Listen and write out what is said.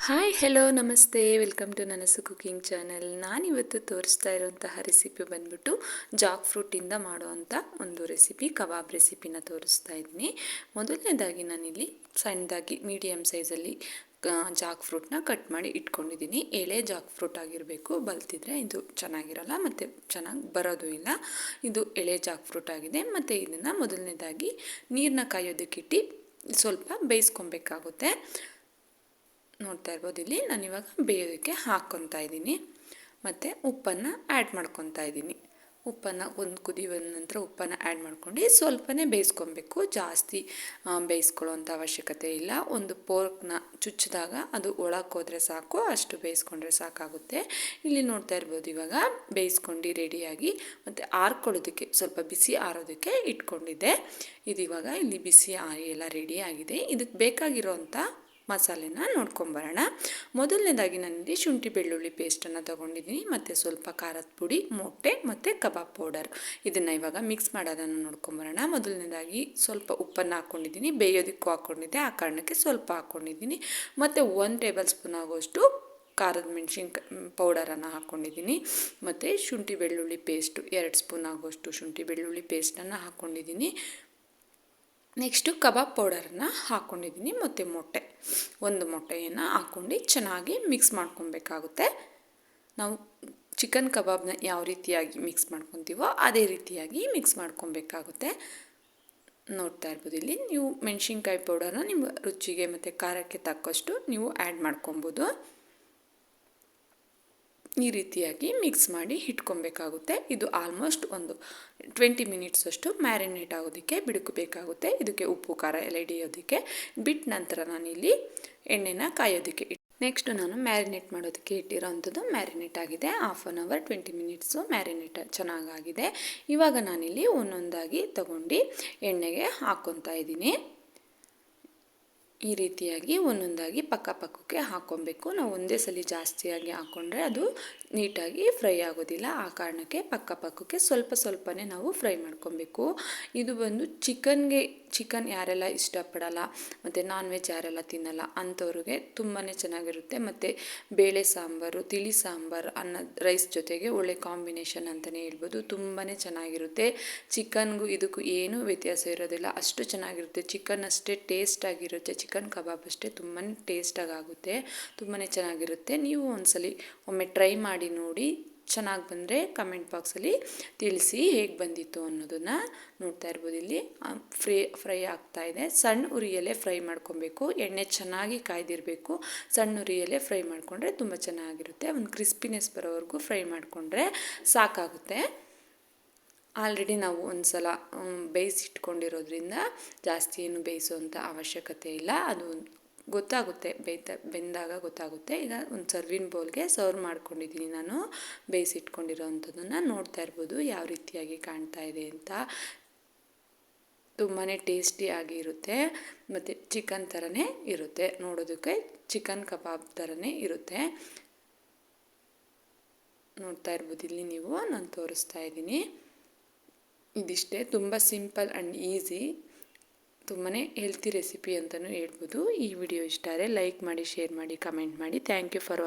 Hi hello ನಮಸ್ತೆ welcome to ನನಸು cooking channel. ನಾನಿವತ್ತು ತೋರಿಸ್ತಾ ಇರೋಂತಹ ರೆಸಿಪಿ ಬಂದ್ಬಿಟ್ಟು ಜಾಕ್ ಫ್ರೂಟಿಂದ ಮಾಡುವಂಥ ಒಂದು ರೆಸಿಪಿ, ಕಬಾಬ್ ರೆಸಿಪಿನ ತೋರಿಸ್ತಾ ಇದ್ದೀನಿ. ಮೊದಲನೇದಾಗಿ ನಾನಿಲ್ಲಿ ಸಣ್ಣದಾಗಿ ಮೀಡಿಯಮ್ ಸೈಜಲ್ಲಿ ಜಾಕ್ ಫ್ರೂಟ್ನ ಕಟ್ ಮಾಡಿ ಇಟ್ಕೊಂಡಿದ್ದೀನಿ. ಎಳೆ ಜಾಕ್ ಫ್ರೂಟ್ ಆಗಿರಬೇಕು, ಬಲ್ತಿದ್ರೆ ಇದು ಚೆನ್ನಾಗಿರಲ್ಲ ಮತ್ತು ಚೆನ್ನಾಗಿ ಬರೋದು ಇಲ್ಲ. ಇದು ಎಳೆ ಜಾಕ್ ಫ್ರೂಟ್ ಆಗಿದೆ. ಮತ್ತು ಇದನ್ನು ಮೊದಲನೇದಾಗಿ ನೀರನ್ನ ಕಾಯೋದಕ್ಕಿಟ್ಟು ಸ್ವಲ್ಪ ಬೇಯಿಸ್ಕೊಬೇಕಾಗುತ್ತೆ. ನೋಡ್ತಾ ಇರ್ಬೋದು, ಇಲ್ಲಿ ನಾನಿವಾಗ ಬೇಯೋದಕ್ಕೆ ಹಾಕ್ಕೊತಾ ಇದ್ದೀನಿ. ಮತ್ತು ಉಪ್ಪನ್ನು ಆ್ಯಡ್ ಮಾಡ್ಕೊತಾ ಇದ್ದೀನಿ. ಉಪ್ಪನ್ನು ಒಂದು ಕುದಿ ಬಂದ ನಂತರ ಉಪ್ಪನ್ನು ಆ್ಯಡ್ ಮಾಡ್ಕೊಂಡು ಸ್ವಲ್ಪನೇ ಬೇಯಿಸ್ಕೊಬೇಕು, ಜಾಸ್ತಿ ಬೇಯಿಸ್ಕೊಳ್ಳೋವಂಥ ಅವಶ್ಯಕತೆ ಇಲ್ಲ. ಒಂದು ಪೋರ್ಕ್ನ ಚುಚ್ಚಿದಾಗ ಅದು ಒಳಕ್ಕೆ ಹೋದರೆ ಸಾಕು, ಅಷ್ಟು ಬೇಯಿಸ್ಕೊಂಡ್ರೆ ಸಾಕಾಗುತ್ತೆ. ಇಲ್ಲಿ ನೋಡ್ತಾ ಇರ್ಬೋದು, ಇವಾಗ ಬೇಯಿಸ್ಕೊಂಡು ರೆಡಿಯಾಗಿ ಮತ್ತು ಆರ್ಕೊಳ್ಳೋದಕ್ಕೆ ಸ್ವಲ್ಪ ಬಿಸಿ ಆರೋದಕ್ಕೆ ಇಟ್ಕೊಂಡಿದ್ದೆ. ಇದಿವಾಗ ಇಲ್ಲಿ ಬಿಸಿ ಆರಿ ಎಲ್ಲ ರೆಡಿಯಾಗಿದೆ. ಇದಕ್ಕೆ ಬೇಕಾಗಿರೋಂಥ ಮಸಾಲೆನ ನೋಡ್ಕೊಂಬರೋಣ. ಮೊದಲನೇದಾಗಿ ನಾನಿಲ್ಲಿ ಶುಂಠಿ ಬೆಳ್ಳುಳ್ಳಿ ಪೇಸ್ಟನ್ನು ತೊಗೊಂಡಿದ್ದೀನಿ, ಮತ್ತು ಸ್ವಲ್ಪ ಖಾರದ ಪುಡಿ, ಮೊಟ್ಟೆ ಮತ್ತು ಕಬಾಬ್ ಪೌಡರ್. ಇದನ್ನು ಇವಾಗ ಮಿಕ್ಸ್ ಮಾಡೋದನ್ನು ನೋಡ್ಕೊಂಬರೋಣ. ಮೊದಲನೇದಾಗಿ ಸ್ವಲ್ಪ ಉಪ್ಪನ್ನು ಹಾಕ್ಕೊಂಡಿದ್ದೀನಿ, ಬೇಯೋದಕ್ಕೂ ಹಾಕ್ಕೊಂಡಿದ್ದೆ, ಆ ಕಾರಣಕ್ಕೆ ಸ್ವಲ್ಪ ಹಾಕ್ಕೊಂಡಿದ್ದೀನಿ. ಮತ್ತು 1 ಟೇಬಲ್ ಸ್ಪೂನ್ ಆಗೋಷ್ಟು ಖಾರದ ಮೆಣಸಿನ್ಕಾಯಿ ಪೌಡರನ್ನು ಹಾಕ್ಕೊಂಡಿದ್ದೀನಿ. ಮತ್ತು ಶುಂಠಿ ಬೆಳ್ಳುಳ್ಳಿ ಪೇಸ್ಟು 2 ಸ್ಪೂನ್ ಆಗೋಷ್ಟು ಶುಂಠಿ ಬೆಳ್ಳುಳ್ಳಿ ಪೇಸ್ಟನ್ನು ಹಾಕ್ಕೊಂಡಿದ್ದೀನಿ. ನೆಕ್ಸ್ಟು ಕಬಾಬ್ ಪೌಡರನ್ನು ಹಾಕ್ಕೊಂಡಿದ್ದೀನಿ, ಮತ್ತು ಒಂದು ಮೊಟ್ಟೆಯನ್ನು ಹಾಕ್ಕೊಂಡು ಚೆನ್ನಾಗಿ ಮಿಕ್ಸ್ ಮಾಡ್ಕೊಬೇಕಾಗುತ್ತೆ. ನಾವು ಚಿಕನ್ ಕಬಾಬ್ನ ಯಾವ ರೀತಿಯಾಗಿ ಮಿಕ್ಸ್ ಮಾಡ್ಕೊತೀವೋ ಅದೇ ರೀತಿಯಾಗಿ ಮಿಕ್ಸ್ ಮಾಡ್ಕೊಬೇಕಾಗುತ್ತೆ. ನೋಡ್ತಾ ಇರ್ಬೋದು, ಇಲ್ಲಿ ನೀವು ಮೆಣಸಿನ್ಕಾಯಿ ಪೌಡರ್ನ ನಿಮ್ಮ ರುಚಿಗೆ ಮತ್ತು ಖಾರಕ್ಕೆ ತಕ್ಕಷ್ಟು ನೀವು ಆ್ಯಡ್ ಮಾಡ್ಕೊಬೋದು. ಈ ರೀತಿಯಾಗಿ ಮಿಕ್ಸ್ ಮಾಡಿ ಇಟ್ಕೊಬೇಕಾಗುತ್ತೆ. ಇದು ಆಲ್ಮೋಸ್ಟ್ ಒಂದು 20 ಮಿನಿಟ್ಸ್ ಅಷ್ಟು ಮ್ಯಾರಿನೇಟ್ ಆಗೋದಕ್ಕೆ ಬಿಡ್ಕೋಬೇಕಾಗುತ್ತೆ. ಇದಕ್ಕೆ ಉಪ್ಪು ಖಾರ ಎಲ್ಲ ಹಿಡಿಯೋದಕ್ಕೆ ಬಿಟ್ಟ ನಂತರ ನಾನಿಲ್ಲಿ ಎಣ್ಣೆನ ಕಾಯೋದಕ್ಕೆ ನೆಕ್ಸ್ಟ್ ನಾನು ಮ್ಯಾರಿನೇಟ್ ಮಾಡೋದಕ್ಕೆ ಇಟ್ಟಿರೋ ಅಂಥದ್ದು ಮ್ಯಾರಿನೇಟ್ ಆಗಿದೆ. 1/2 ಅವರ್ 20 ಮಿನಿಟ್ಸು ಮ್ಯಾರಿನೇಟ್ ಚೆನ್ನಾಗಾಗಿದೆ. ಇವಾಗ ನಾನಿಲ್ಲಿ ಒಂದೊಂದಾಗಿ ತಗೊಂಡು ಎಣ್ಣೆಗೆ ಹಾಕ್ಕೊತಾ ಇದ್ದೀನಿ. ಈ ರೀತಿಯಾಗಿ ಒಂದೊಂದಾಗಿ ಪಕ್ಕಕ್ಕೆ ಹಾಕ್ಕೊಬೇಕು. ನಾವು ಒಂದೇ ಸಲ ಜಾಸ್ತಿಯಾಗಿ ಹಾಕ್ಕೊಂಡ್ರೆ ಅದು ನೀಟಾಗಿ ಫ್ರೈ ಆಗೋದಿಲ್ಲ. ಆ ಕಾರಣಕ್ಕೆ ಪಕ್ಕಕ್ಕೆ ಸ್ವಲ್ಪನೇ ನಾವು ಫ್ರೈ ಮಾಡ್ಕೊಬೇಕು. ಇದು ಬಂದು ಚಿಕನ್ ಯಾರೆಲ್ಲ ಇಷ್ಟಪಡಲ್ಲ ಮತ್ತು ನಾನ್ ವೆಜ್ ಯಾರೆಲ್ಲ ತಿನ್ನಲ್ಲ ಅಂಥವ್ರಿಗೆ ತುಂಬಾ ಚೆನ್ನಾಗಿರುತ್ತೆ. ಮತ್ತು ಬೇಳೆ ಸಾಂಬಾರು, ತಿಳಿ ಸಾಂಬಾರು, ರೈಸ್ ಜೊತೆಗೆ ಒಳ್ಳೆ ಕಾಂಬಿನೇಷನ್ ಅಂತಲೇ ಹೇಳ್ಬೋದು. ತುಂಬಾ ಚೆನ್ನಾಗಿರುತ್ತೆ. ಚಿಕನ್ಗೂ ಇದಕ್ಕೂ ಏನೂ ವ್ಯತ್ಯಾಸ ಇರೋದಿಲ್ಲ, ಅಷ್ಟು ಚೆನ್ನಾಗಿರುತ್ತೆ. ಚಿಕನ್ ಅಷ್ಟೇ ಟೇಸ್ಟಾಗಿರುತ್ತೆ, ಚಿಕನ್ ಕಬಾಬ್ ಅಷ್ಟೇ ತುಂಬಾ ಟೇಸ್ಟಾಗುತ್ತೆ, ತುಂಬಾ ಚೆನ್ನಾಗಿರುತ್ತೆ. ನೀವು ಒಮ್ಮೆ ಟ್ರೈ ಮಾಡಿ ನೋಡಿ. ಚೆನ್ನಾಗಿ ಬಂದರೆ ಕಮೆಂಟ್ ಬಾಕ್ಸಲ್ಲಿ ತಿಳಿಸಿ ಹೇಗೆ ಬಂದಿತ್ತು ಅನ್ನೋದನ್ನು. ನೋಡ್ತಾ ಇರ್ಬೋದು, ಇಲ್ಲಿ ಫ್ರೈ ಆಗ್ತಾಯಿದೆ. ಸಣ್ಣ ಉರಿಯಲ್ಲೇ ಫ್ರೈ ಮಾಡ್ಕೊಬೇಕು, ಎಣ್ಣೆ ಚೆನ್ನಾಗಿ ಕಾಯ್ದಿರಬೇಕು. ಸಣ್ಣ ಉರಿಯಲ್ಲೇ ಫ್ರೈ ಮಾಡಿಕೊಂಡ್ರೆ ತುಂಬ ಚೆನ್ನಾಗಿರುತ್ತೆ. ಒಂದು ಕ್ರಿಸ್ಪಿನೆಸ್ ಬರೋವರೆಗೂ ಫ್ರೈ ಮಾಡಿಕೊಂಡ್ರೆ ಸಾಕಾಗುತ್ತೆ. ಆಲ್ರೆಡಿ ನಾವು ಒಂದು ಸಲ ಬೇಯಿಸಿಟ್ಕೊಂಡಿರೋದ್ರಿಂದ ಜಾಸ್ತಿ ಏನು ಬೇಯಿಸೋವಂಥ ಅವಶ್ಯಕತೆ ಇಲ್ಲ. ಅದು ಗೊತ್ತಾಗುತ್ತೆ, ಬೆಂದಾಗ ಗೊತ್ತಾಗುತ್ತೆ. ಈಗ ಒಂದು ಸರ್ವಿನ ಬೌಲ್ಗೆ ಸರ್ವ್ ಮಾಡ್ಕೊಂಡಿದ್ದೀನಿ ನಾನು ಬೇಯಿಸಿಟ್ಕೊಂಡಿರೋ ಅಂಥದ್ದನ್ನು. ನೋಡ್ತಾ ಇರ್ಬೋದು ಯಾವ ರೀತಿಯಾಗಿ ಕಾಣ್ತಾ ಇದೆ ಅಂತ. ತುಂಬಾ ಟೇಸ್ಟಿಯಾಗಿ ಇರುತ್ತೆ ಮತ್ತು ಚಿಕನ್ ಥರನೇ ಇರುತ್ತೆ, ನೋಡೋದಕ್ಕೆ ಚಿಕನ್ ಕಬಾಬ್ ಥರನೇ ಇರುತ್ತೆ. ನೋಡ್ತಾ ಇರ್ಬೋದು, ಇಲ್ಲಿ ನೀವು ನಾನು ತೋರಿಸ್ತಾ ಇದ್ದೀನಿ. ಇದಿಷ್ಟೇ, ತುಂಬ ಸಿಂಪಲ್ ಆ್ಯಂಡ್ ಈಸಿ, ತುಂಬಾ ಹೆಲ್ತಿ ರೆಸಿಪಿ ಅಂತಲೂ ಹೇಳ್ಬೋದು. ಈ ವಿಡಿಯೋ ಇಷ್ಟ ಆದರೆ ಲೈಕ್ ಮಾಡಿ, ಶೇರ್ ಮಾಡಿ, ಕಮೆಂಟ್ ಮಾಡಿ. Thank you for